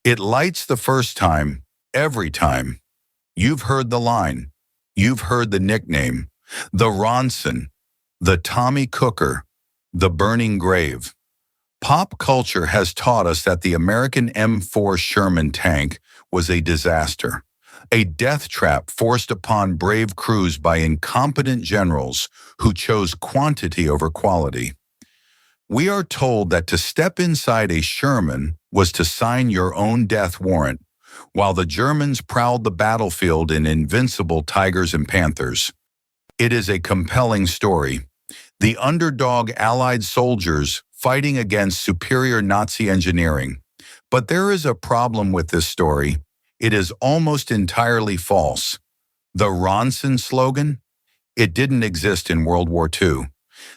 It lights the first time, every time. You've heard the line. You've heard the nickname. The Ronson, the Tommy Cooker, the burning grave. Pop culture has taught us that the American M4 Sherman tank was a disaster, a death trap forced upon brave crews by incompetent generals who chose quantity over quality. We are told that to step inside a Sherman was to sign your own death warrant, while the Germans prowled the battlefield in invincible Tigers and Panthers. It is a compelling story. The underdog Allied soldiers fighting against superior Nazi engineering. But there is a problem with this story. It is almost entirely false. The Ronson slogan? It didn't exist in World War II.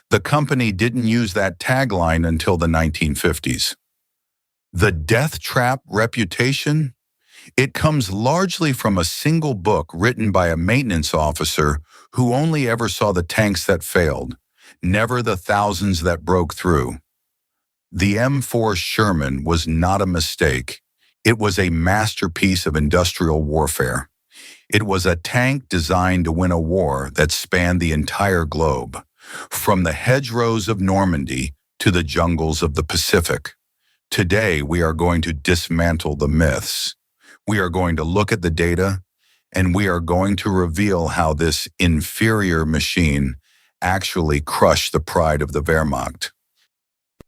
The company didn't use that tagline until the 1950s. The death trap reputation? It comes largely from a single book written by a maintenance officer who only ever saw the tanks that failed, never the thousands that broke through. The M4 Sherman was not a mistake. It was a masterpiece of industrial warfare. It was a tank designed to win a war that spanned the entire globe, from the hedgerows of Normandy to the jungles of the Pacific. Today, we are going to dismantle the myths. We are going to look at the data, and we are going to reveal how this inferior machine actually crushed the pride of the Wehrmacht.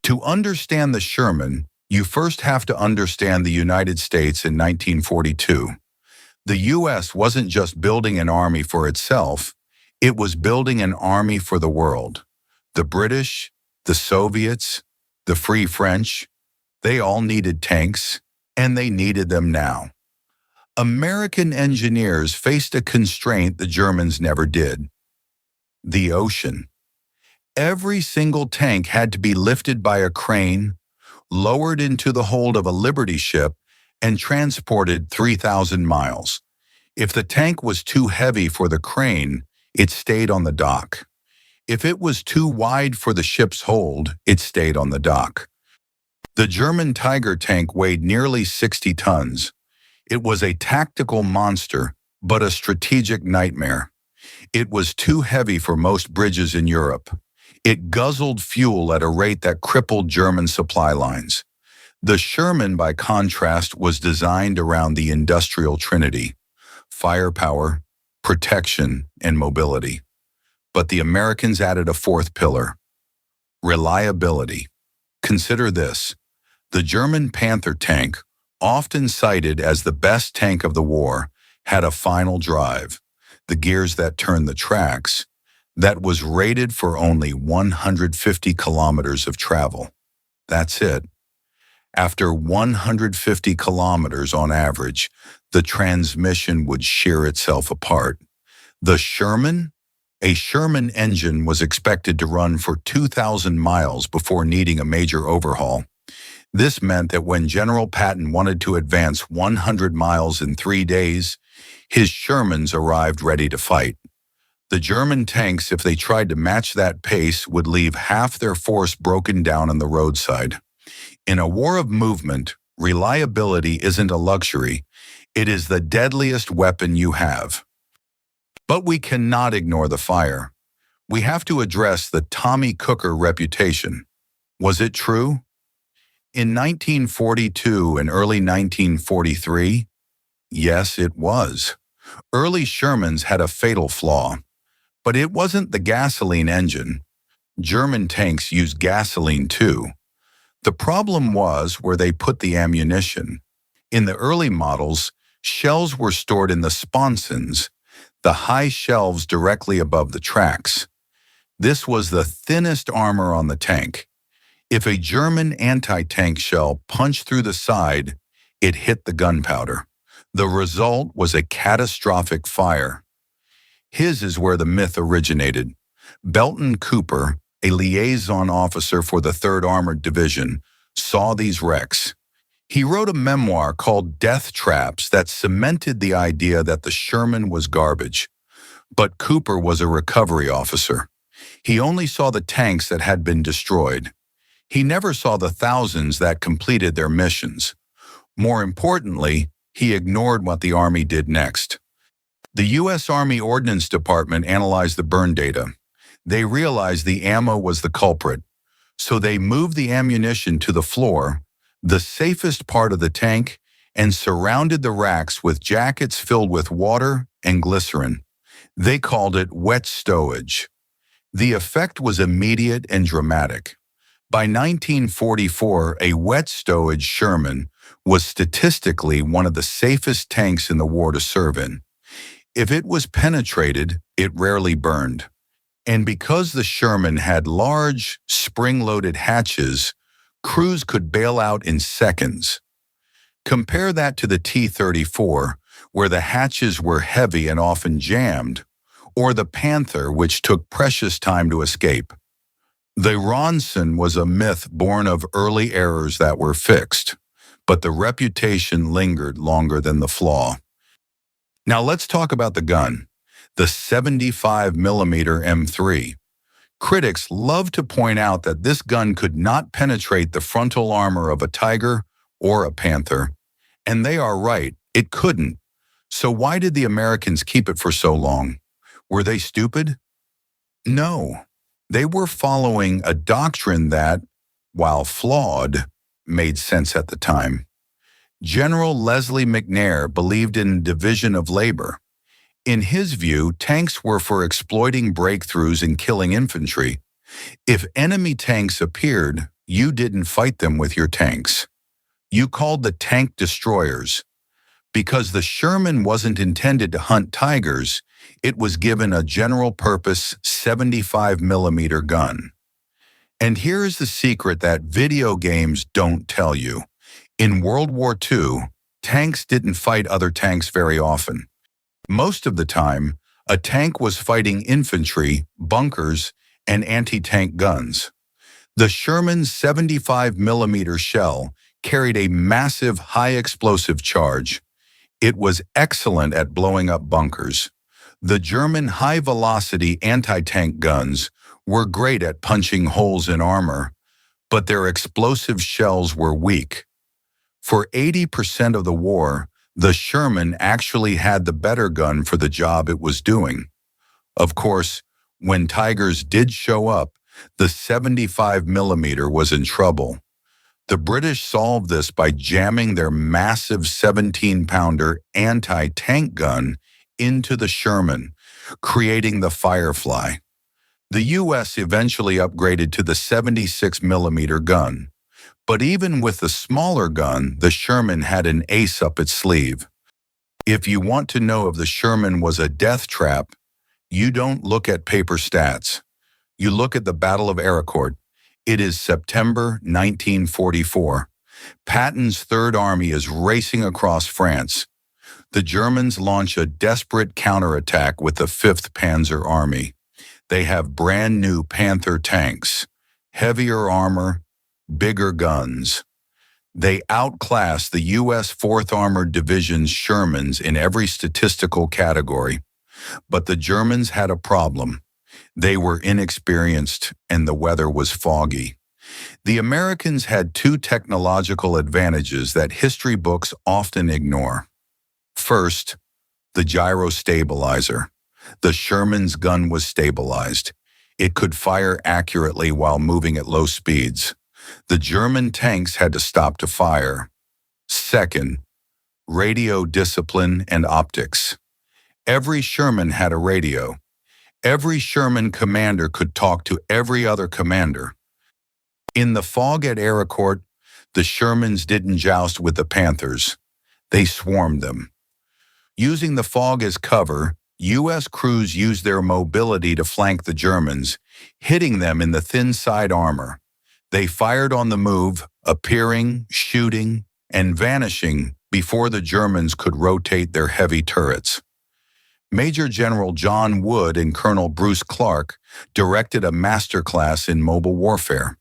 To understand the Sherman, you first have to understand the United States in 1942. The U.S. wasn't just building an army for itself, it was building an army for the world. The British, the Soviets, the Free French, they all needed tanks, and they needed them now. American engineers faced a constraint the Germans never did: the ocean. Every single tank had to be lifted by a crane, lowered into the hold of a Liberty ship, and transported 3,000 miles. If the tank was too heavy for the crane, it stayed on the dock. If it was too wide for the ship's hold, it stayed on the dock. The German Tiger tank weighed nearly 60 tons. It was a tactical monster, but a strategic nightmare. It was too heavy for most bridges in Europe. It guzzled fuel at a rate that crippled German supply lines. The Sherman, by contrast, was designed around the industrial trinity: firepower, protection, and mobility. But the Americans added a fourth pillar: reliability. Consider this. The German Panther tank, often cited as the best tank of the war, had a final drive, the gears that turned the tracks, that was rated for only 150 kilometers of travel. That's it. After 150 kilometers on average, the transmission would shear itself apart. The Sherman? A Sherman engine was expected to run for 2,000 miles before needing a major overhaul. This meant that when General Patton wanted to advance 100 miles in 3 days, his Shermans arrived ready to fight. The German tanks, if they tried to match that pace, would leave half their force broken down on the roadside. In a war of movement, reliability isn't a luxury. It is the deadliest weapon you have. But we cannot ignore the fire. We have to address the Tommy Cooker reputation. Was it true? In 1942 and early 1943, yes, it was. Early Shermans had a fatal flaw. But it wasn't the gasoline engine. German tanks used gasoline too. The problem was where they put the ammunition. In the early models, shells were stored in the sponsons, the high shelves directly above the tracks. This was the thinnest armor on the tank. If a German anti-tank shell punched through the side, it hit the gunpowder. The result was a catastrophic fire. His is where the myth originated. Belton Cooper, a liaison officer for the 3rd Armored Division, saw these wrecks. He wrote a memoir called Death Traps that cemented the idea that the Sherman was garbage. But Cooper was a recovery officer. He only saw the tanks that had been destroyed. He never saw the thousands that completed their missions. More importantly, he ignored what the Army did next. The U.S. Army Ordnance Department analyzed the burn data. They realized the ammo was the culprit, so they moved the ammunition to the floor, the safest part of the tank, and surrounded the racks with jackets filled with water and glycerin. They called it wet stowage. The effect was immediate and dramatic. By 1944, a wet stowage Sherman was statistically one of the safest tanks in the war to serve in. If it was penetrated, it rarely burned. And because the Sherman had large, spring-loaded hatches, crews could bail out in seconds. Compare that to the T-34, where the hatches were heavy and often jammed, or the Panther, which took precious time to escape. The Ronson was a myth born of early errors that were fixed, but the reputation lingered longer than the flaw. Now let's talk about the gun, the 75mm M3. Critics love to point out that this gun could not penetrate the frontal armor of a Tiger or a Panther. And they are right, it couldn't. So why did the Americans keep it for so long? Were they stupid? No. They were following a doctrine that, while flawed, made sense at the time. General Leslie McNair believed in division of labor. In his view, tanks were for exploiting breakthroughs and killing infantry. If enemy tanks appeared, you didn't fight them with your tanks. You called the tank destroyers. Because the Sherman wasn't intended to hunt tigers, it was given a general-purpose 75mm gun. And here is the secret that video games don't tell you. In World War II, tanks didn't fight other tanks very often. Most of the time, a tank was fighting infantry, bunkers, and anti-tank guns. The Sherman's 75mm shell carried a massive high-explosive charge. It was excellent at blowing up bunkers. The German high-velocity anti-tank guns were great at punching holes in armor, but their explosive shells were weak. For 80% of the war, the Sherman actually had the better gun for the job it was doing. Of course, when Tigers did show up, the 75mm was in trouble. The British solved this by jamming their massive 17-pounder anti-tank gun into the Sherman, creating the Firefly. The U.S. eventually upgraded to the 76mm gun. But even with the smaller gun, the Sherman had an ace up its sleeve. If you want to know if the Sherman was a death trap, you don't look at paper stats. You look at the Battle of Arracourt. It is September 1944. Patton's Third Army is racing across France. The Germans launch a desperate counterattack with the 5th Panzer Army. They have brand new Panther tanks, heavier armor, bigger guns. They outclass the U.S. 4th Armored Division's Shermans in every statistical category. But the Germans had a problem. They were inexperienced and the weather was foggy. The Americans had two technological advantages that history books often ignore. First, the gyro stabilizer. The Sherman's gun was stabilized. It could fire accurately while moving at low speeds. The German tanks had to stop to fire. Second, radio discipline and optics. Every Sherman had a radio. Every Sherman commander could talk to every other commander. In the fog at Arracourt, the Shermans didn't joust with the Panthers. They swarmed them. Using the fog as cover, U.S. crews used their mobility to flank the Germans, hitting them in the thin side armor. They fired on the move, appearing, shooting, and vanishing before the Germans could rotate their heavy turrets. Major General John Wood and Colonel Bruce Clark directed a masterclass in mobile warfare.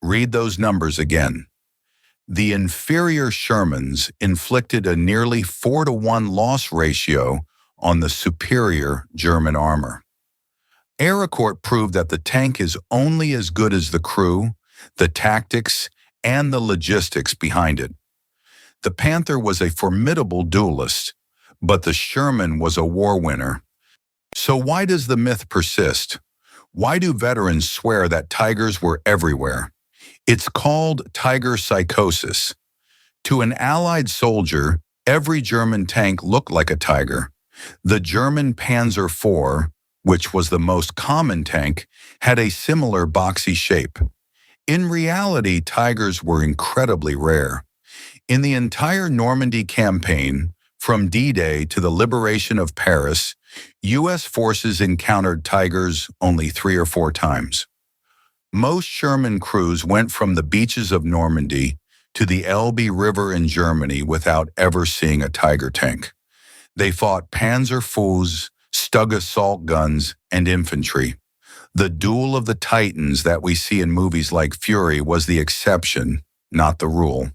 Read those numbers again. The inferior Shermans inflicted a nearly 4-to-1 loss ratio on the superior German armor. Arracourt proved that the tank is only as good as the crew, the tactics, and the logistics behind it. The Panther was a formidable duelist, but the Sherman was a war winner. So why does the myth persist? Why do veterans swear that tigers were everywhere? It's called tiger psychosis. To an Allied soldier, every German tank looked like a tiger. The German Panzer IV, which was the most common tank, had a similar boxy shape. In reality, tigers were incredibly rare. In the entire Normandy campaign, from D-Day to the liberation of Paris, U.S. forces encountered tigers only 3 or 4 times. Most Sherman crews went from the beaches of Normandy to the Elbe River in Germany without ever seeing a tiger tank. They fought Panzer IVs, Stug assault guns, and infantry. The duel of the titans that we see in movies like Fury was the exception, not the rule.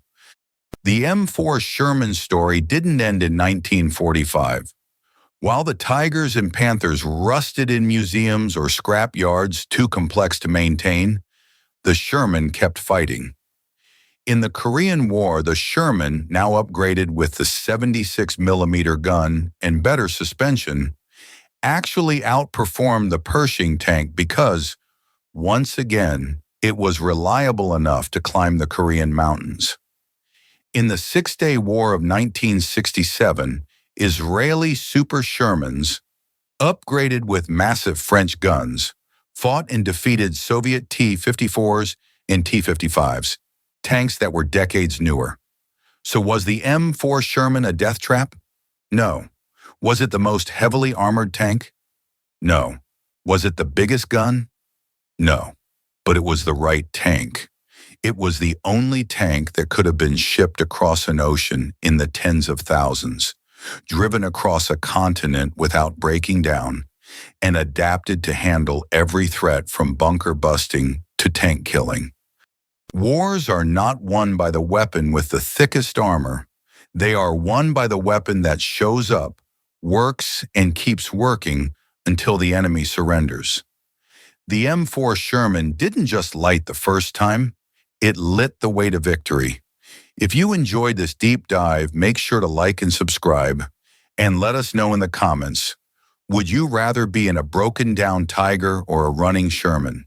The M4 Sherman story didn't end in 1945. While the Tigers and Panthers rusted in museums or scrap yards too complex to maintain, the Sherman kept fighting. In the Korean War, the Sherman, now upgraded with the 76mm gun and better suspension, actually outperformed the Pershing tank because, once again, it was reliable enough to climb the Korean mountains. In the Six-Day War of 1967, Israeli Super Shermans, upgraded with massive French guns, fought and defeated Soviet T-54s and T-55s, tanks that were decades newer. So was the M4 Sherman a death trap? No. Was it the most heavily armored tank? No. Was it the biggest gun? No. But it was the right tank. It was the only tank that could have been shipped across an ocean in the tens of thousands, driven across a continent without breaking down, and adapted to handle every threat from bunker busting to tank killing. Wars are not won by the weapon with the thickest armor. They are won by the weapon that shows up, works, and keeps working until the enemy surrenders. The M4 Sherman didn't just light the first time, it lit the way to victory. If you enjoyed this deep dive, make sure to like and subscribe, and let us know in the comments, would you rather be in a broken down Tiger or a running Sherman?